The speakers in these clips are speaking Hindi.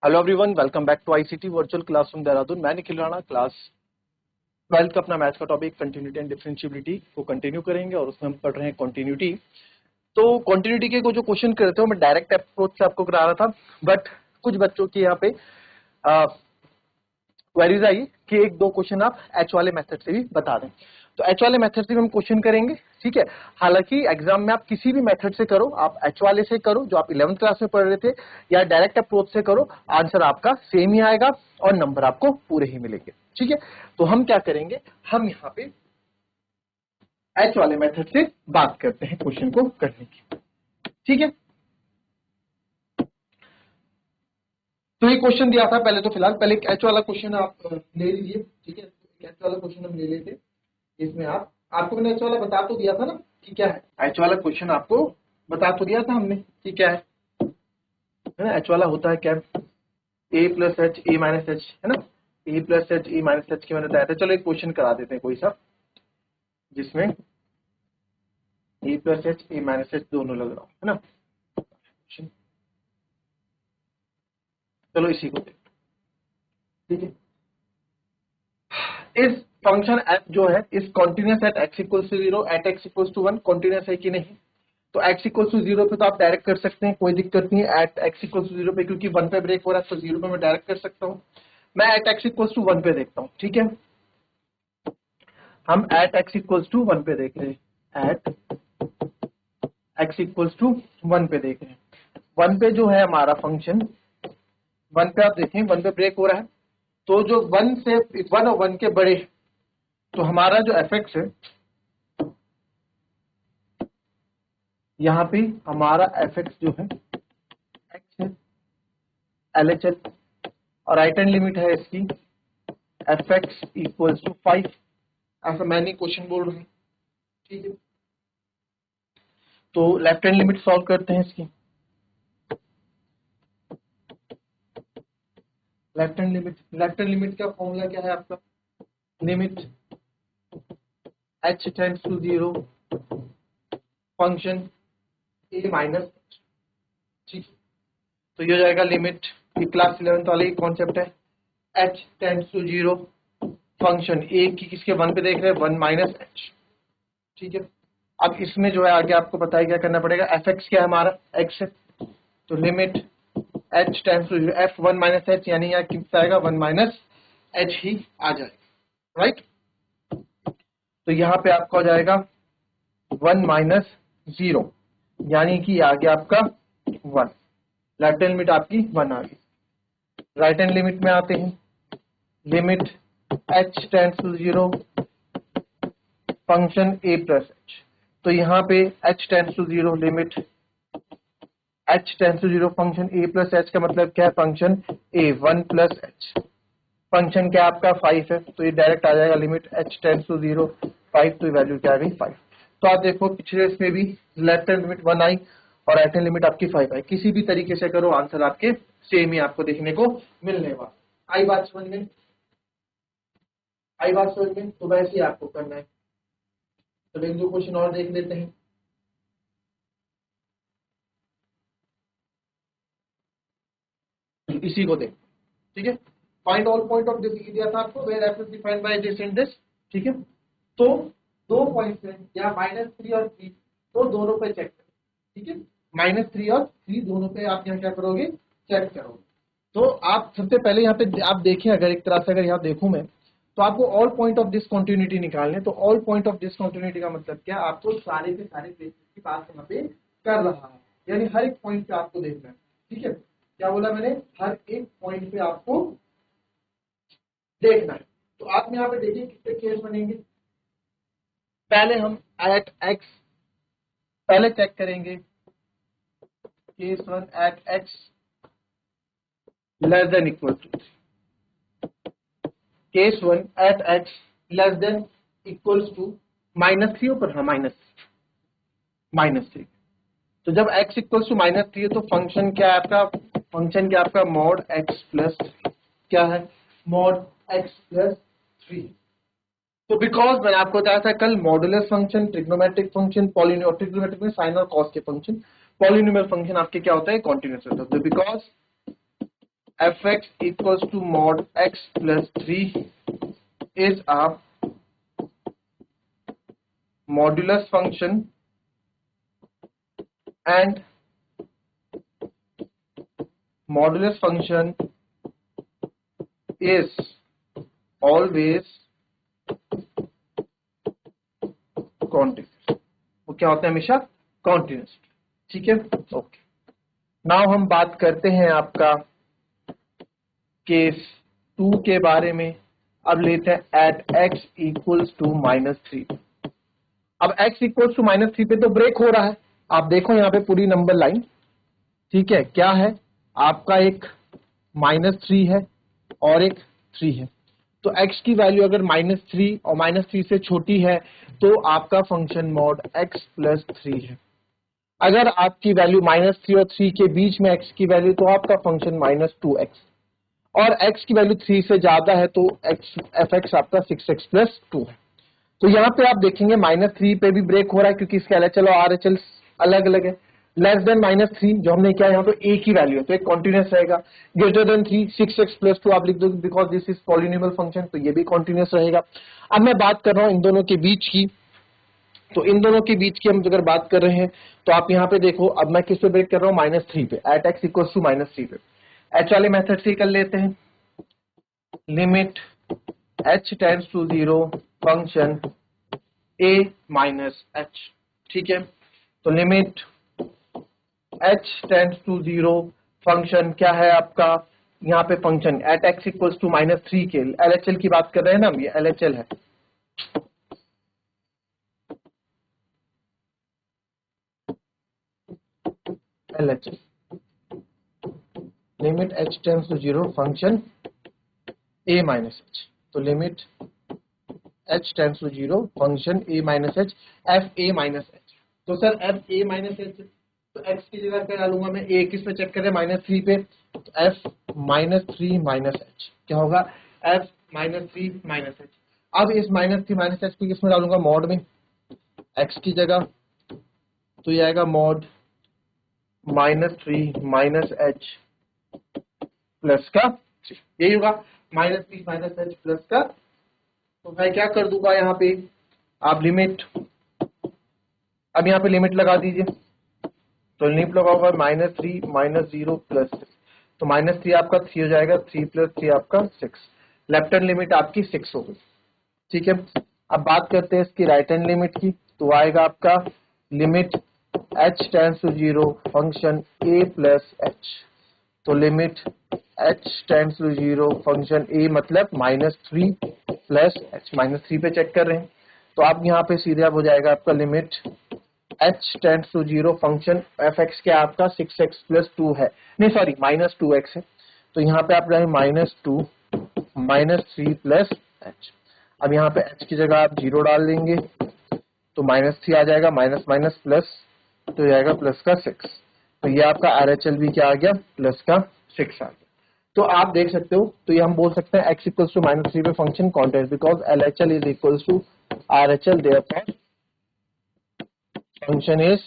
Hello everyone, welcome back to ICT virtual classroom Dehradun. मैं निखिल राणा क्लास 12 का अपना मैथ्स का टॉपिक कंटिन्यूटी एंड डिफरेंशिएबिलिटी को कंटिन्यू करेंगे और उसमें हम पढ़ रहे हैं कंटिन्यूटी। तो कंटिन्यूटी के जो क्वेश्चन करते हो मैं डायरेक्ट अप्रोच से आपको करा रहा था, बट कुछ बच्चों की यहाँ पे क्वेरीज आई कि एक दो क्वेश्चन आप एच वाले मेथड से भी बता दें। तो एच वाले मेथड से भी हम क्वेश्चन करेंगे, ठीक है। हालांकि एग्जाम में आप किसी भी मेथड से करो, आप एच वाले से करो जो आप 11th क्लास में पढ़ रहे थे, या डायरेक्ट अप्रोच से करो, आंसर आपका सेम ही आएगा और नंबर आपको पूरे ही मिलेंगे, ठीक है। तो हम क्या करेंगे, हम यहाँ पे एच वाले मेथड से बात करते हैं क्वेश्चन को करने की, ठीक है। तो ये क्वेश्चन दिया था पहले, तो फिलहाल पहले एक एच वाला क्वेश्चन आप ले लीजिए, ठीक है। एच वाला क्वेश्चन हम ले लेते, इसमें आपको मैंने एच वाला बता तो दिया था ना कि क्या है। एच वाला क्वेश्चन आपको बता तो दिया था हमने कि क्या है ना। एच वाला होता है क्या, A plus H A minus H, है ना। A plus H A minus H के मैंने बताया था। चलो एक क्वेश्चन करा देते हैं कोई सा जिसमें A plus H A minus H दोनों लग रहा हो, है ना। चलो इसी को देखते, ठीक है। इस फंक्शन एफ जो है इस continuous at x equals to 0 at x equals to 1 continuous है कि नहीं। तो x इक्वल्स टू 0 पे तो आप डायरेक्ट कर सकते हैं, कोई दिक्कत नहीं है। एट x इक्वल्स टू 0 पे क्योंकि 1 पे ब्रेक हो रहा है तो 0 पे मैं डायरेक्ट कर सकता हूं। मैं एट x इक्वल्स टू 1 पे देखता हूं, ठीक है। हम एट x इक्वल्स टू 1 पे देख रहे हैं, एट x इक्वल्स टू 1 पे देख रहे हैं। 1 पे जो है हमारा फंक्शन, 1 पे आप देखें 1 पे ब्रेक हो रहा है, तो जो 1 से 1 और 1 के बड़े, तो हमारा जो fx है यहाँ पे हमारा fx जो है x है LHL, और राइट हैंड लिमिट है इसकी fx इक्वल्स टू 5। ऐसा मैं नहीं क्वेश्चन बोल रहा हूँ, ठीक है। तो लेफ्ट हैंड लिमिट सॉल्व करते हैं इसकी। लेफ्ट हैंड लिमिट का फॉर्मूला क्या है आपका, limit h tends to 0 function a minus, ठीक है। तो ये हो जाएगा लिमिट, ये क्लास 11th वाले कॉन्सेप्ट है, h tends to 0 function a की किसके 1 पे देख रहे हैं 1 माइनस h, ठीक है। अब इसमें जो है आगे आपको पता है क्या करना पड़ेगा, fx क्या है हमारा x है, तो limit h tends to f 1 minus h, यानी यहाँ कितना आएगा 1 माइनस h ही आ जाएगा, राइट। तो यहाँ पे आपका हो जाएगा 1 माइनस 0, यानी कि आ गया आपका 1। लेफ्ट हैंड लिमिट आपकी 1 आ गई। राइट हैंड लिमिट में आते हैं, limit h tends to 0 function a plus h। तो यहाँ पे h tends to 0 limit h tends to 0 function a plus h का मतलब क्या है, function a 1 plus h। Function क्या आपका 5 है, तो ये डायरेक्ट आ जाएगा लिमिट h टेंड्स टू 0 5, तो वैल्यू क्या आ गई 5। तो आप देखो पिछले इसमें भी लेफ्ट हैंड लिमिट 1 आई और राइट हैंड लिमिट आपकी 5 आई। किसी भी तरीके से करो आंसर आपके सेम ही आपको देखने को मिलने वाला। आई बात समझ में, आई बात समझ में। तो वैसे ही आपको करना है। तो एक दो क्वेश्चन और देख लेते हैं। इसी को देख, ठीक है। Find all point of this दिया था आपको, where f is defined by this and this, ठीक है। तो दो पॉइंट्स हैं या -3 और 3, तो दोनों पे चेक करो, ठीक है। -3 और 3 दोनों पे आप यहाँ क्या करोगे, चेक करोगे। तो आप सबसे पहले यहाँ पे आप देखें, अगर एक तरह से अगर यहाँ देखूं मैं, तो आपको ऑल पॉइंट ऑफ डिसकंटिन्यूटी निकालने। तो ऑल पॉइंट ऑफ डिसकंटिन्यूटी का मतलब क्या, आपको सारे के सारे प्लेसेस की बात यहाँ पे कर रहा है, यानी हर एक पॉइंट पे आपको देखना है, ठीक है। क्या बोला मैंने, हर एक पॉइंट पे आपको देखना है। तो आप यहाँ पे देखिए कितने केस बनेंगे। पहले हम एट एक्स पहले चेक करेंगे, case 1 at x less than equal to, case 1 at x less than equals to -3 ऊपर, हाँ -3। तो जब x इक्वल्स टू -3 है तो फंक्शन क्या है आपका, फंक्शन क्या आपका मॉड x प्लस, क्या है मॉड x प्लस 3। तो बिकॉज मैंने आपको बताया था कल, modulus function, trigonometric function, polynomial, trigonometric में साइन और कॉस के फंक्शन, पॉलिनोमियल फंक्शन आपके क्या होता है, कॉन्टिन्यूस होता है। तो because f x equals to mod x plus 3 is a modulus function and modulus function is always continuous। वो क्या होता है? हमेशा continuous। ठीक है, ओके। नाउ हम बात करते हैं आपका केस 2 के बारे में। अब लेते हैं एट x इक्वल्स टू -3। अब x इक्वल्स टू -3 पे तो ब्रेक हो रहा है। आप देखो यहाँ पे पूरी नंबर लाइन, ठीक है, क्या है आपका? एक -3 है और एक 3 है। तो x की वैल्यू अगर -3 और -3 से छोटी है तो आपका फंक्शन मॉड x प्लस 3 है। अगर आपकी वैल्यू -3 और 3 के बीच में x की वैल्यू तो आपका फंक्शन -2x, और x की वैल्यू 3 से ज्यादा है तो एफ एक्स आपका 6x प्लस 2 है। तो यहाँ पे आप देखेंगे -3 पे भी ब्रेक हो रहा है क्योंकि इसका LHL और RHL अलग अलग है। लेस देन -3 जो हमने किया यहाँ पे a की वैल्यू है तो एक कॉन्टिन्यूस रहेगा। ग्रेटर देन 3 6x प्लस 2 आप लिख दो because this is polynomial function, तो ये भी कॉन्टिन्यूस रहेगा। अब मैं बात कर रहा हूँ इन दोनों के बीच की, तो इन दोनों के बीच की हम अगर बात कर रहे हैं तो आप यहाँ पे देखो, अब मैं किस पे ब्रेक कर रहा हूँ? -3 पे, एट एक्स इक्वल टू -3 पे। एच वाले मेथड से कर लेते हैं। Limit h tends to 0 function a minus h। ठीक है, तो limit h tends to 0 function क्या है आपका? यहाँ पे function at x equals to -3 के LHL की बात कर रहे हैं ना, ये LHL है। LHL limit h tends to 0 function a minus h। तो limit h tends to 0 function a minus h, f a minus h। तो sir f a minus h, तो x की जगह क्या डालूंगा मैं? a किस पे चेक करें? -3 पे, तो f -3 माइनस h क्या होगा? f -3 minus h। अब इस -3 माइनस h को किस में डालूंगा? मॉड में, x की जगह, तो ये आएगा मॉड -3 माइनस h प्लस का 3। यही होगा -3 माइनस h प्लस का। तो मैं क्या कर दूंगा यहाँ पे? आप लिमिट, अब यहाँ पे लिमिट लगा दीजिए, तो लिमिट लगा होगा -3 -0 प्लस 6। तो -3 आपका 3 हो जाएगा, 3 प्लस 3 आपका 6। लेफ्ट हैंड लिमिट आपकी 6 हो गई। ठीक है, अब बात करते हैं इसकी राइट हैंड लिमिट की। तो आएगा आपका limit h tends to 0 function a plus h। तो limit h tends to 0 function a मतलब -3 प्लस h, -3 पे चेक कर रहे हैं तो आप यहाँ पे सीधे अब हो जाएगा आपका limit h tends to 0 function f x क्या आपका 6x प्लस 2 है, नहीं सॉरी -2x है। तो यहाँ पे आप रहें -2 -3 प्लस h। अब यहाँ पे h की जगह आप 0 डाल देंगे तो -3 आ जाएगा, माइनस माइनस प्लस, तो जाएगा प्लस का 6। तो ये आपका RHL भी क्या आ गया? प्लस का 6 आ गया। तो आप देख सकते हो, तो ये हम बोल सकते हैं x इक्वल्स टू -3 पे function continuous because LHL is equals to RHL, therefore function is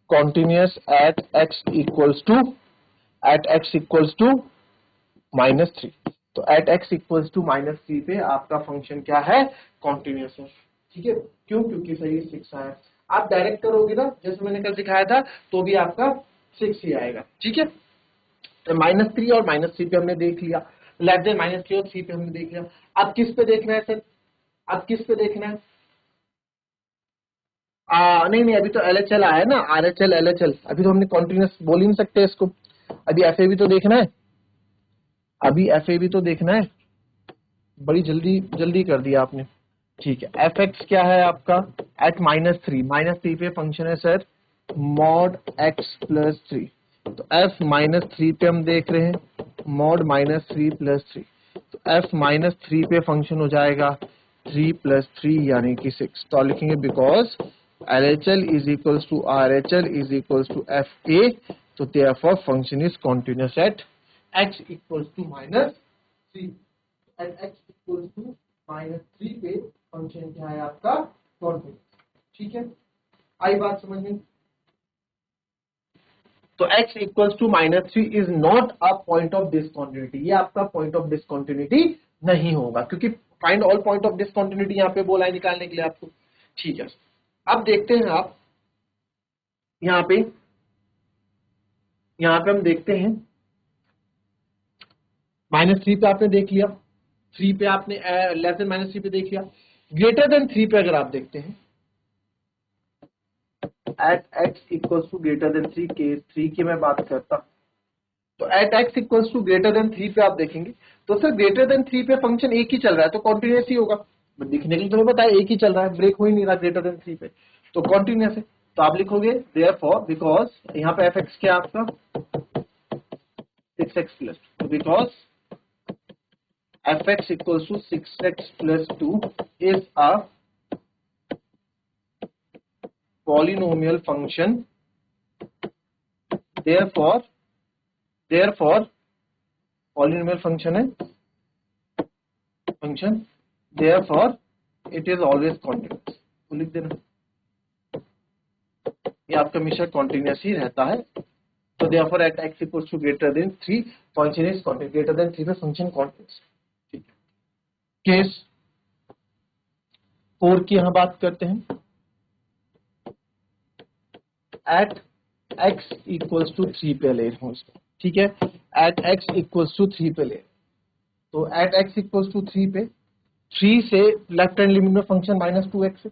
continuous at x equals to -3। तो at x equals to -3 पे आपका फंक्शन क्या है? कॉन्टिन्यूस है। ठीक है, क्यों? क्योंकि सही 6 आया। आप डायरेक्ट करोगे ना जैसे मैंने कल दिखाया था तो भी आपका 6 ही आएगा। ठीक है, तो -3 और -3 पे हमने देख लिया, लेस देन -3 और 3 पे हमने देख लिया। अब किस पे देखना है सर? अब किस पे देखना है? नहीं नहीं, अभी तो LHL आया है ना, RHL LHL, अभी तो हमने कॉन्टिन्यूस बोल ही नहीं सकते इसको। अभी FA भी तो देखना है, अभी FA भी तो देखना है। बड़ी जल्दी जल्दी कर दिया आपने। ठीक है, एफ एक्स क्या है आपका? एट -3 पे फंक्शन है सर मॉड x प्लस 3। तो f -3 पे हम देख रहे हैं मॉड -3 प्लस 3। तो f -3 पे फंक्शन हो जाएगा 3 प्लस 3 यानी कि 6। तो लिखेंगे because LHL is equals to RHL is equals to FA, तो therefore function is continuous at x equals to -3। At x equals to -3 पे फंक्शन क्या है आपका? कॉन्टिन्यूस। ठीक है, आई बात समझ में? तो x equals to -3 is not a point of discontinuity, ये आपका पॉइंट ऑफ डिसकंटिन्यूटी नहीं होगा, क्योंकि find all point of discontinuity यहाँ पे बोला है निकालने के लिए आपको। ठीक है, अब देखते हैं आप यहाँ पे हम देखते हैं -3 पे आपने देख लिया, 3 पे आपने लेस देन -3 पे देख लिया, ग्रेटर देन 3 पे अगर आप देखते हैं at x equals to greater than 3, case 3 की मैं बात करता हूं, तो at x equals to greater than 3 पे आप देखेंगे तो सर ग्रेटर देन 3 पे फंक्शन एक ही चल रहा है तो कॉन्टिन्यूस ही होगा, दिखने के लिए तुम्हें पता है एक ही चल रहा है, ब्रेक हो ही नहीं रहा ग्रेटर देन 3 पे, तो कॉन्टिन्यूस है। तो आप लिखोगे देयरफॉर बिकॉज यहाँ पे fx क्या आपका 6x प्लस, तो because fx equals to 6x plus 2 is a polynomial function, therefore polynomial function है function, therefore it is always continuous, तो लिख देना ये आपका हमेशा continuous ही रहता है। तो therefore at x equals to greater than 3 function is continuous, greater than 3 पे function continuous। ठीक है, केस 4 की यहाँ बात करते हैं, एट x इक्वल्स टू 3 पे ले रहा हूं इसको, ठीक है, एट x इक्वल्स टू 3 पे ले, तो एट x इक्वल्स टू 3 पे 3 से लेफ्ट हैंड लिमिट में फंक्शन -2x है,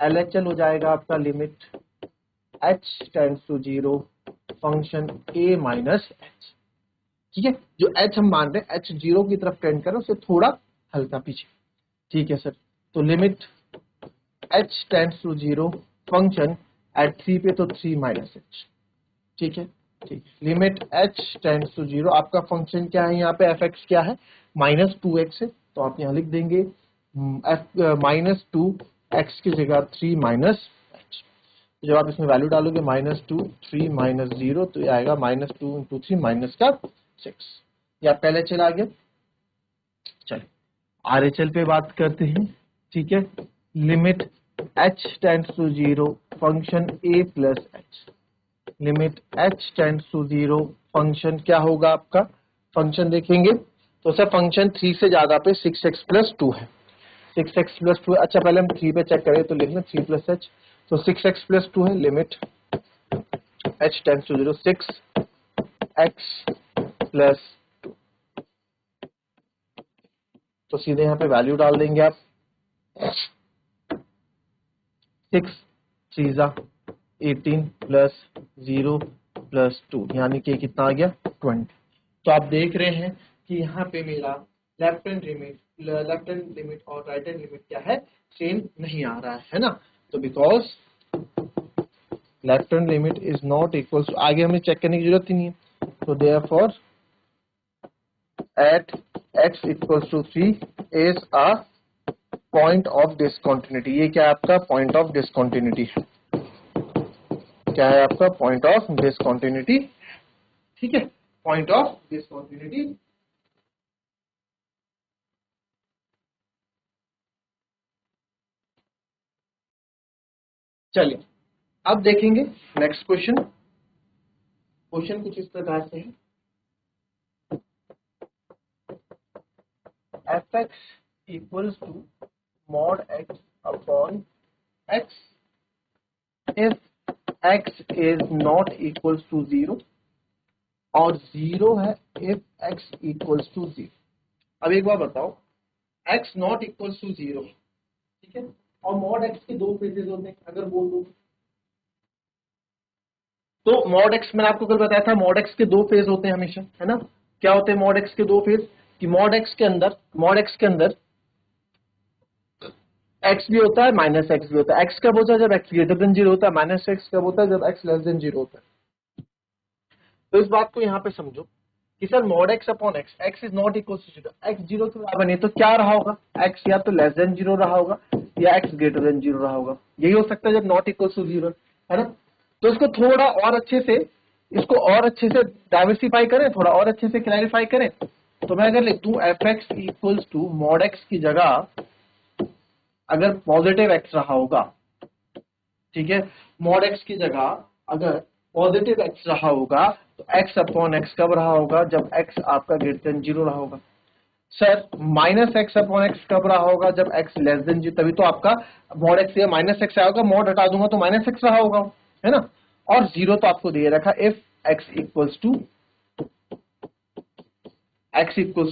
LHL हो जाएगा आपका limit h tends to 0 function a minus h, ठीक है, जो h हम मान रहे हैं h 0 की तरफ टेंड करें, उससे थोड़ा हल्का पीछे, ठीक है सर, तो limit h tends to 0 function at 3 पे तो 3 माइनस h, ठीक है, ठीक, लिमिट h टेंड्स टू 0, आपका फंक्शन क्या है यहाँ पे fx क्या है -2x है, तो आप यहाँ लिख देंगे -2x की जगह 3 माइनस h, जब आप इसमें वैल्यू डालोगे -2 3 माइनस 0 तो ये आएगा -2 इंटू 3 माइनस का 6, या पहले चला गया। चलिए RHL पे बात करते हैं, ठीक है, limit h tends to 0 function a plus h, limit h tends to 0 function क्या होगा आपका, फंक्शन देखेंगे तो सर फंक्शन 3 से ज्यादा पे 6x प्लस 2 है, 6x प्लस 2, अच्छा पहले हम 3 पे चेक करें तो लिख लें 3 प्लस h, तो 6x प्लस 2 है, limit h tends to 0 6x plus 2, तो सीधे यहाँ पे वैल्यू डाल देंगे आप, 6 3 18 प्लस 0 प्लस 2 यानी कि कितना आ गया 20। तो आप देख रहे हैं कि यहाँ पे मेरा लेफ्ट हैंड लिमिट और राइट हैंड लिमिट क्या है, सेम नहीं आ रहा है ना, तो because left hand limit is not equal to, आगे हमें चेक करने की जरूरत ही नहीं है, तो therefore at x equals to 3 is a point of discontinuity, ये क्या है आपका पॉइंट ऑफ डिसकंटिन्यूटी है, क्या है आपका पॉइंट ऑफ डिसकंटिन्यूटी, ठीक है, पॉइंट ऑफ डिसकंटिन्यूटी। चलिए अब देखेंगे नेक्स्ट क्वेश्चन, क्वेश्चन कुछ इस प्रकार से है, fx equals to mod x upon x if x is not equals to 0 और 0 है if x equals to 0। अब एक बार बताओ x not equals to 0, ठीक है, और mod x के दो फेजेस होते हैं, अगर बोल दो तो mod x मैंने आपको कल बताया था mod x के दो फेज होते हैं हमेशा, है ना, क्या होते हैं mod x के दो फेज, कि mod x के अंदर x भी होता है माइनस x भी होता है, x कब होता है जब x ग्रेटर देन 0 होता है, माइनस x कब होता है जब x लेस देन 0 होता है। तो इस बात को यहाँ पे समझो कि sir mod x upon x is not equal to 0, x 0 के बराबर नहीं तो क्या रहा होगा, x या तो लेस देन 0 रहा होगा या x ग्रेटर देन 0 रहा होगा, यही हो सकता है जब नॉट इक्वल टू 0, है ना। तो इसको थोड़ा और अच्छे से, डाइवर्सिफाई करें, थोड़ा और अच्छे से क्लैरिफाई करें, तो मैं अगर लिख दूं fx equals to mod x की जगह अगर पॉजिटिव x रहा होगा, ठीक है, mod x की जगह अगर पॉजिटिव एक्स रहा होगा तो एक्स अपॉन एक्स कब रहा होगा, जब एक्स आपका ग्रेटर देन 0 रहा होगा। Sir minus x upon x कब रहा होगा, जब एक्स लेस देन 0, तभी तो आपका मॉड एक्स या माइनस एक्स आएगा, मॉड हटा दूंगा तो माइनस एक्स रहा होगा, है ना। और 0 तो आपको दे रखा इफ एक्स इक्वल्स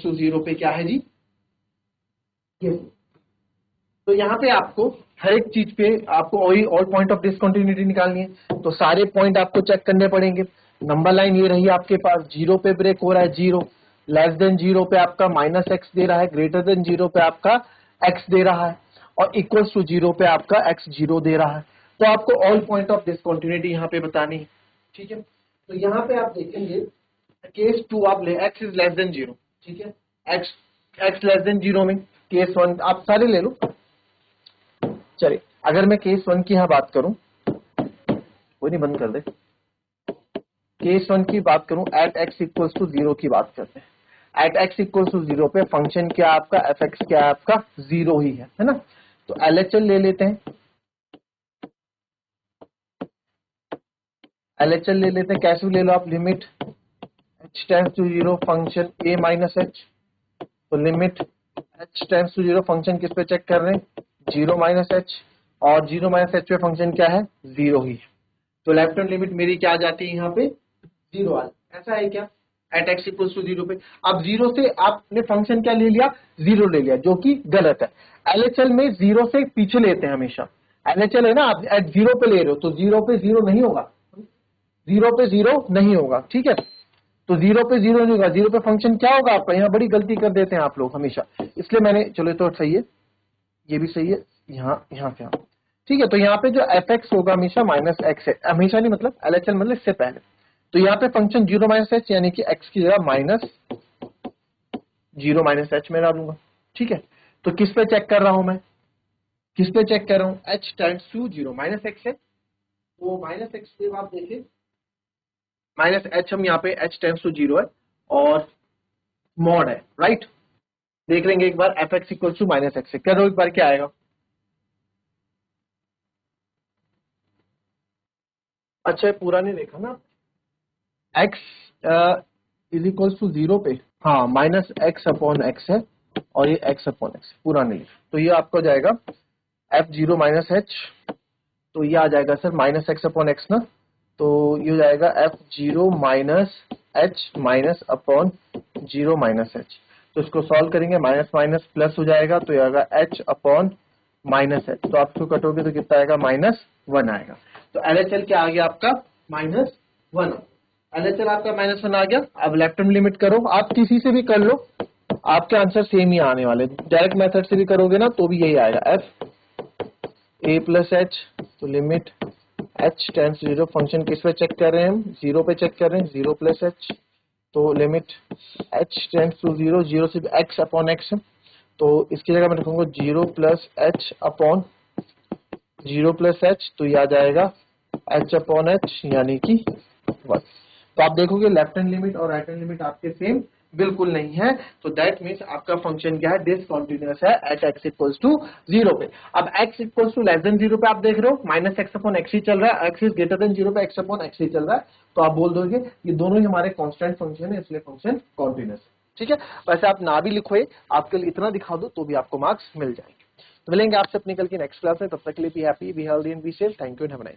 टू 0 पे क्या है जी, तो यहाँ पे आपको हर एक चीज पे आपको ऑल पॉइंट ऑफ डिसकंटिन्यूटी निकालनी है, तो सारे पॉइंट आपको चेक करने पड़ेंगे। नंबर लाइन ये रही आपके पास, 0 पे ब्रेक हो रहा है 0, लेस देन 0 पे आपका माइनस एक्स दे रहा है, ग्रेटर देन 0 पे आपका एक्स दे रहा है, और इक्वल्स टू 0 पे आपका एक्स 0 दे रहा है। तो आपको ऑल पॉइंट ऑफ डिसकंटिन्यूटी यहाँ पे बतानी है, ठीक है। तो यहाँ पे आप देखेंगे केस 2 आप ले, एक्स इज लेस देन 0, ठीक है, एक्स लेस देन 0 में केस 1 आप सारे ले लो। चलिए अगर मैं केस 1 की यहाँ बात करूं, कोई नहीं बंद कर दे, केस 1 की बात करूं, एट एक्स इक्वल्स टू 0 की बात करते हैं। एट एक्स इक्वल्स टू 0 पे फंक्शन क्या आपका, एफ एक्स क्या है आपका, 0 ही है ना। तो एलएचएल ले लेते हैं, एलएचएल ले लेते हैं, कैसे ले लो आप, limit H tends to 0 function A minus H, तो limit H tends to 0 function किस पे चेक कर रहे हैं, 0 माइनस एच, और 0 माइनस एच पे फंक्शन क्या है, 0 ही है। तो लेफ्ट हैंड लिमिट मेरी क्या आ जाती है यहाँ पे, 0 आ, ऐसा है क्या, एट एक्स इक्वल टू 0 पे। अब 0 से आपने फंक्शन क्या ले लिया, 0 ले लिया, जो कि गलत है। एलएचएल में 0 से पीछे लेते हैं हमेशा, एलएचएल है ना, आप एट 0 पे ले रहे हो तो 0 पे 0 नहीं होगा, 0 पे 0 नहीं होगा, ठीक है। तो 0 पे 0 नहीं होगा, 0 पे फंक्शन क्या होगा आपका, यहाँ बड़ी गलती कर देते हैं आप लोग हमेशा, इसलिए मैंने, चलो तो सही है, ये भी सही है, यहाँ पे ठीक है। तो यहाँ पे जो एफ एक्स होगा हमेशा माइनस एक्स है, हमेशा नहीं मतलब एलएचएल मतलब इससे पहले। तो यहाँ पे फंक्शन 0 माइनस एच, यानी कि एक्स की जगह माइनस 0 माइनस एच में डालूंगा, ठीक है। तो किस पे चेक कर रहा हूं मैं, किस पे चेक कर रहा हूं, h times to 0 minus x है, तो माइनस एक्स पे आप देखें, माइनस एच हम यहाँ पे एच टाइम्स टू 0 है और मॉड है, राइट। देख लेंगे एक बार, F X equal to minus x है, कर दो एक बार, क्या आएगा। अच्छा पूरा नहीं देखा ना, एक्स इज इक्वल टू 0 पे, हाँ माइनस एक्स अपॉन एक्स है, और ये एक्स अपॉन एक्स पूरा नहीं लिखा, तो ये आपको जाएगा एफ 0 माइनस एच, तो ये आ जाएगा sir minus x upon x ना, तो ये हो जाएगा F 0 minus H minus upon 0 minus H. तो इसको सॉल्व करेंगे, माइनस माइनस प्लस हो जाएगा, तो ये आएगा एच अपॉन माइनस एच, तो आप इसको कटोगे तो कितना आएगा, -1 आएगा। तो एलएचएल क्या आ गया आपका, -1। एलएचएल आपका -1 आ गया। अब लेफ्ट हैंड लिमिट करो, आप किसी से भी कर लो, आपके आंसर सेम ही आने वाले, डायरेक्ट मेथड से भी करोगे ना तो भी यही आएगा, एफ ए प्लस एच, तो limit H tends to 0 function किस पे चेक कर रहे हैं हम, 0 पे चेक कर रहे हैं, 0 प्लस एच, तो लिमिट एच टेंड्स टू 0, 0 से एक्स अपॉन एक्स, तो इसकी जगह मैं रखूंगा 0 plus H upon 0 plus h, तो ये आ जाएगा एच अपॉन एच यानी कि 1। तो आप देखोगे लेफ्ट हैंड लिमिट और राइट हैंड लिमिट आपके सेम बिल्कुल नहीं है, तो दैट मीन्स आपका फंक्शन क्या है, डिसकंटीन्यूअस है एट एक्स इक्वल्स टू 0 पे। अब x equals to less than 0 पे आप देख रहे हो माइनस एक्स अपॉन एक्स ही चल रहा है, एक्स इज ग्रेटर देन 0 पे एक्स अपॉन एक्स ही चल रहा है, तो आप बोल दोगे ये दोनों ही हमारे कांस्टेंट फंक्शन है, इसलिए फंक्शन कॉन्टिन्यूअस है, ठीक है। वैसे आप ना भी लिखो, आपके लिए इतना दिखा दो तो भी आपको मार्क्स मिल जाएंगे। तो मिलेंगे आपसे अपनी कल की नेक्स्ट क्लास में, तब तक के लिए be happy, be healthy and be safe. Thank you and have a nice day.